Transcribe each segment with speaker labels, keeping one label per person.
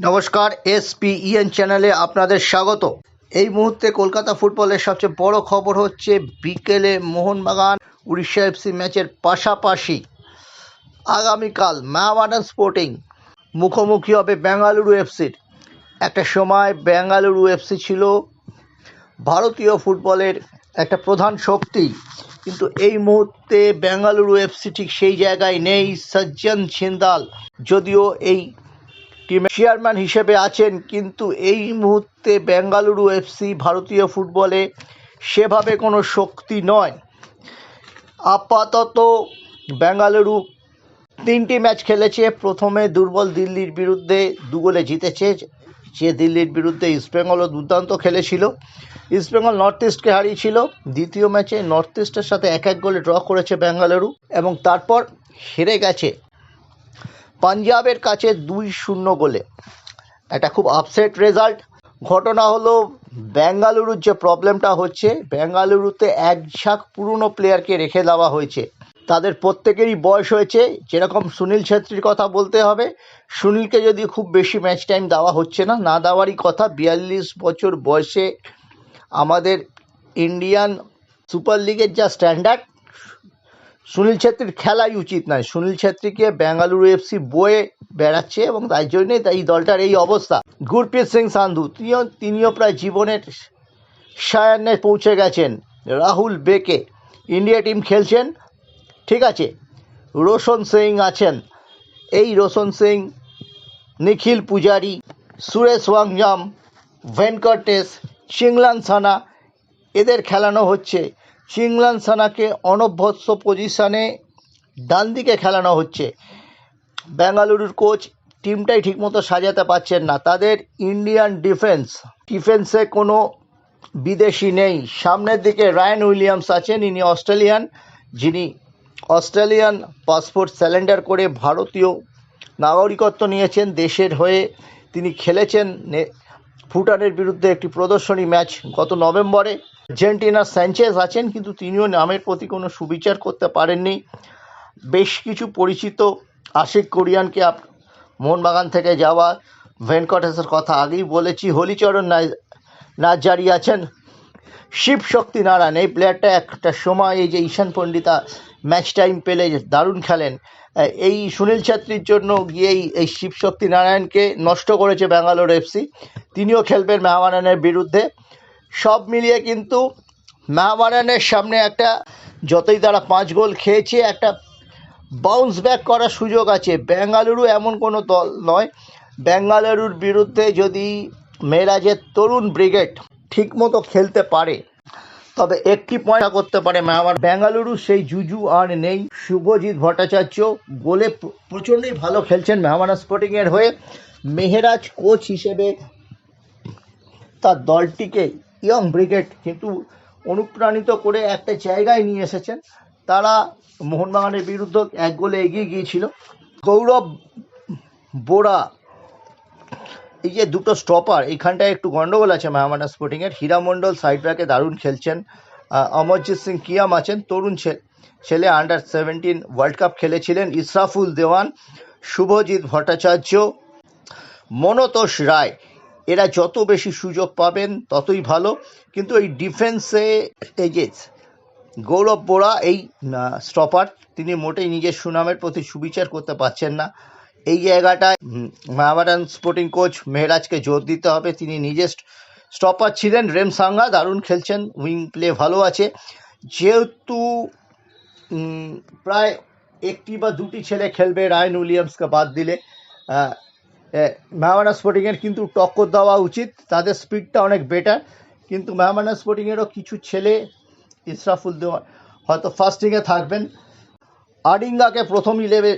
Speaker 1: নমস্কার, এসপিইএন চ্যানেলে আপনাদের স্বাগত। এই মুহূর্তে কলকাতা ফুটবলের সবচেয়ে বড় খবর হচ্ছে বিকেলে মোহনবাগান উড়িষ্যা এফসি ম্যাচের পাশাপাশি আগামীকাল মোহামেডান স্পোর্টিং মুখোমুখি হবে বেঙ্গালুরু এফসির। একটা সময় বেঙ্গালুরু এফসি ছিল ভারতীয় ফুটবলের একটা প্রধান শক্তি, কিন্তু এই মুহূর্তে বেঙ্গালুরু এফসি ঠিক সেই জায়গায় নেই। সজ্জন ছিন্দাল যদিও এই টিমের চেয়ারম্যান হিসেবে আছেন, কিন্তু এই মুহূর্তে বেঙ্গালুরু এফসি ভারতীয় ফুটবলে সেভাবে কোনো শক্তি নয়। আপাতত বেঙ্গালুরু 3টি ম্যাচ খেলেছে। প্রথমে দুর্বল দিল্লির বিরুদ্ধে 2 গোলে জিতেছে, যে দিল্লির বিরুদ্ধে ইস্টবেঙ্গলও দুর্দান্ত খেলেছিল। ইস্টবেঙ্গল নর্থ ইস্টকে হারিয়েছিল। দ্বিতীয় ম্যাচে নর্থ ইস্টের সাথে 1-1 গোলে ড্র করেছে বেঙ্গালুরু, এবং তারপর হেরে গেছে পাঞ্জাবের কাছে 2-0 গোলে। একটা খুব আপসেট রেজাল্ট। ঘটনা হলো, বেঙ্গালুরুর যে প্রবলেমটা হচ্ছে, বেঙ্গালুরুতে এক ঝাঁক পুরনো প্লেয়ারকে রেখে দেওয়া হয়েছে। তাদের প্রত্যেকেরই বয়স হয়েছে। যেরকম সুনীল ছেত্রীর কথা বলতে হবে, সুনীলকে যদি খুব বেশি ম্যাচ টাইম দেওয়া হচ্ছে না, না দেওয়ারই কথা। 42 বছর বয়সে আমাদের ইন্ডিয়ান সুপার লিগের যা স্ট্যান্ডার্ড, সুনীল ছেত্রীর খেলাই উচিত নয়। সুনীল ছেত্রীকে বেঙ্গালুরু এফসি বয়ে বেড়াচ্ছে, এবং তাই জন্যই এই দলটার এই অবস্থা। গুরপ্রীত সিং সান্ধু তিনিও প্রায় জীবনের সায়ান্নে পৌঁছে গেছেন। রাহুল বেকে ইন্ডিয়া টিম খেলছেন, ঠিক আছে। রোশন সিং আছেন। এই রোশন সিং, নিখিল পূজারি, সুরেশ ওয়াংজাম, ভেঙ্কটেশ, চিংলান সানা, এদের খেলানো হচ্ছে। চিংলান সানাকে অনভ্যস্ত পজিশনে ডান দিকে খেলানো হচ্ছে। বেঙ্গালুরুর কোচ টিমটাই ঠিকমতো সাজাতে পারছেন না। তাদের ইন্ডিয়ান ডিফেন্সে কোনো বিদেশি নেই। সামনের দিকে রায়ান উইলিয়ামস আছেন, ইনি অস্ট্রেলিয়ান, যিনি অস্ট্রেলিয়ান পাসপোর্ট স্যালেন্ডার করে ভারতীয় নাগরিকত্ব নিয়েছেন। দেশের হয়ে তিনি খেলেছেন ভুটানের বিরুদ্ধে একটি প্রদর্শনী ম্যাচ গত নভেম্বরে। আর্জেন্টিনার স্যাঞ্চেজ আছেন, কিন্তু তিনিও নামের প্রতি কোনো সুবিচার করতে পারেননি। বেশ কিছু পরিচিত আশিক কোরিয়ানকে মোহনবাগান থেকে যাওয়া, ভেঙ্কটেশের কথা আগেই বলেছি। হলিচরণ নার্জারি আছেন। শিব শক্তি নারায়ণ, এই প্লেয়ারটা একটা সময়, এই যে ঈশান পণ্ডিতা ম্যাচ টাইম পেলে দারুণ খেলেন, এই সুনীল ছেত্রীর জন্য গিয়েই এই শিব শক্তি নারায়ণকে নষ্ট করেছে বেঙ্গালুরু এফসি। তিনিও খেলবেন মোহামেডানের বিরুদ্ধে। সব মিলিয়ে কিন্তু মোহামেডানের সামনে একটা, যতই তারা 5 গোল খেয়েছে, একটা বাউন্স ব্যাক করার সুযোগ আছে। বেঙ্গালুরু এমন কোনো দল নয়। বেঙ্গালুরুর বিরুদ্ধে যদি মেরাজের তরুণ ব্রিগেড ঠিকমতো খেলতে পারে, তবে একটি পয়েন্ট করতে পারে বেঙ্গালুরু। সেই জুজু আর নেই। শুভজিৎ ভট্টাচার্য গোলে প্রচণ্ডই ভালো খেলছেন মোহামেডান স্পোর্টিংয়ের হয়ে। মেহেরাজ কোচ হিসেবে তার দলটিকে, ইয়ং ব্রিগেড কিন্তু অনুপ্রাণিত করে একটা জায়গায় নিয়ে এসেছেন। তারা মোহনবাগানের বিরুদ্ধে 1 গোলে এগিয়ে গিয়েছিল। গৌরব বোরা, এই যে দুটো স্টপার, এইখানটায় একটু গন্ডগোল আছে মোহামেডান স্পোর্টিংয়ের। হীরা মণ্ডল সাইড ব্যাকে দারুণ খেলছেন। অমরজিৎ সিং কিয়াম আছেন, তরুণ ছেলে, আন্ডার-17 ওয়ার্ল্ড কাপ খেলেছিলেন। ইসরাফুল দেওয়ান, শুভজিৎ ভট্টাচার্য, মনতোষ রায়, এরা যত বেশি সুযোগ পাবেন ততই ভালো। কিন্তু এই ডিফেন্সে এই যে গৌরব বোরা, এই স্টপার, তিনি মোটেই নিজের সুনামের প্রতি সুবিচার করতে পারছেন না। এই জায়গাটায় মোহামেডান স্পোর্টিং কোচ মেহরাজকে জোর দিতে হবে। তিনি নিজে স্টপার ছিলেন। রেমসাঙ্গা দারুণ খেলছেন, উইং প্লে ভালো আছে। যেহেতু প্রায় 1টি বা 2টি ছেলে খেলবে রায়ান উইলিয়ামসকে বাদ দিলে, মোহামেডান স্পোর্টিংয়ের কিন্তু টক্কর দেওয়া উচিত। তাদের স্পিডটা অনেক বেটার, কিন্তু মোহামেডান স্পোর্টিংয়েরও কিছু ছেলে, ইসরাফুল দেওয়ান হয়তো ফার্স্টিংয়ে থাকবেন। আডিঙ্গাকে প্রথম 11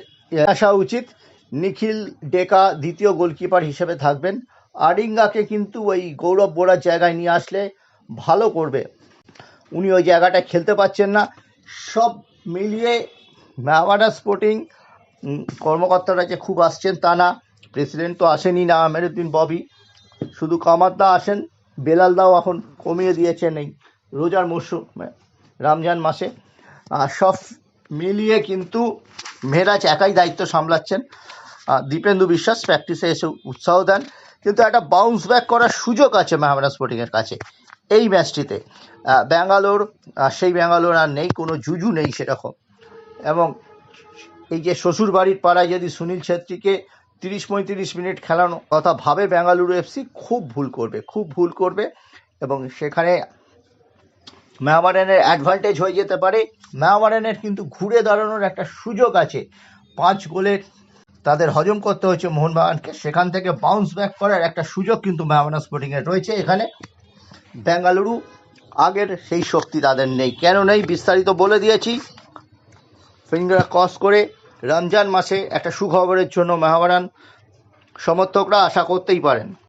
Speaker 1: আসা উচিত। নিখিল ডেকা দ্বিতীয় গোলকিপার হিসেবে থাকবেন। আডিঙ্গাকে কিন্তু ওই গৌরব বোরার জায়গায় নিয়ে আসলে ভালো করবে। উনি ওই জায়গাটায় খেলতে পারছেন না। সব মিলিয়ে মোহামেডান স্পোর্টিং কর্মকর্তারা যে খুব আসছেন তা না। প্রেসিডেন্ট তো আসেনি না, আমিরুদ্দিন ববি, শুধু কামারদা আসেন। বেলালদাও এখন কমিয়ে দিয়েছেন এই রোজার মরশুম, রমজান মাসে। সব মিলিয়ে কিন্তু মেহরাজ একাই দায়িত্ব সামলাচ্ছেন। দীপেন্দু বিশ্বাস প্র্যাকটিসে এসে উৎসাহ দেন, কিন্তু একটা বাউন্স ব্যাক করার সুযোগ আছে মোহামেডান স্পোর্টিংয়ের কাছে এই ম্যাচটিতে। ব্যাঙ্গালোর সেই ব্যাঙ্গালোর আর নেই, কোনো জুজু নেই সেরকম। এবং এই যে শ্বশুর বাড়ির পাড়ায় যদি সুনীল ছেত্রীকে 30-35 মিনিট খেলানো কথা ভাবে বেঙ্গালুরু এফসি, খুব ভুল করবে এবং সেখানে মোহামেডানের অ্যাডভান্টেজ হয়ে যেতে পারে। মোহামেডানের কিন্তু ঘুরে দাঁড়ানোর একটা সুযোগ আছে। 5 গোলে তাদের হজম করতে হচ্ছে মোহনবাগানকে, সেখান থেকে বাউন্স ব্যাক করার একটা সুযোগ কিন্তু মোহামেডান স্পোর্টিংয়ের রয়েছে। এখানে বেঙ্গালুরু আগের সেই শক্তি তাদের নেই। কেন নেই বিস্তারিত বলে দিয়েছি। ফিঙ্গার ক্রস করে রমজান মাসে একটা সুখবরের জন্য মোহামেডান সমর্থকরা আশা করতেই পারেন।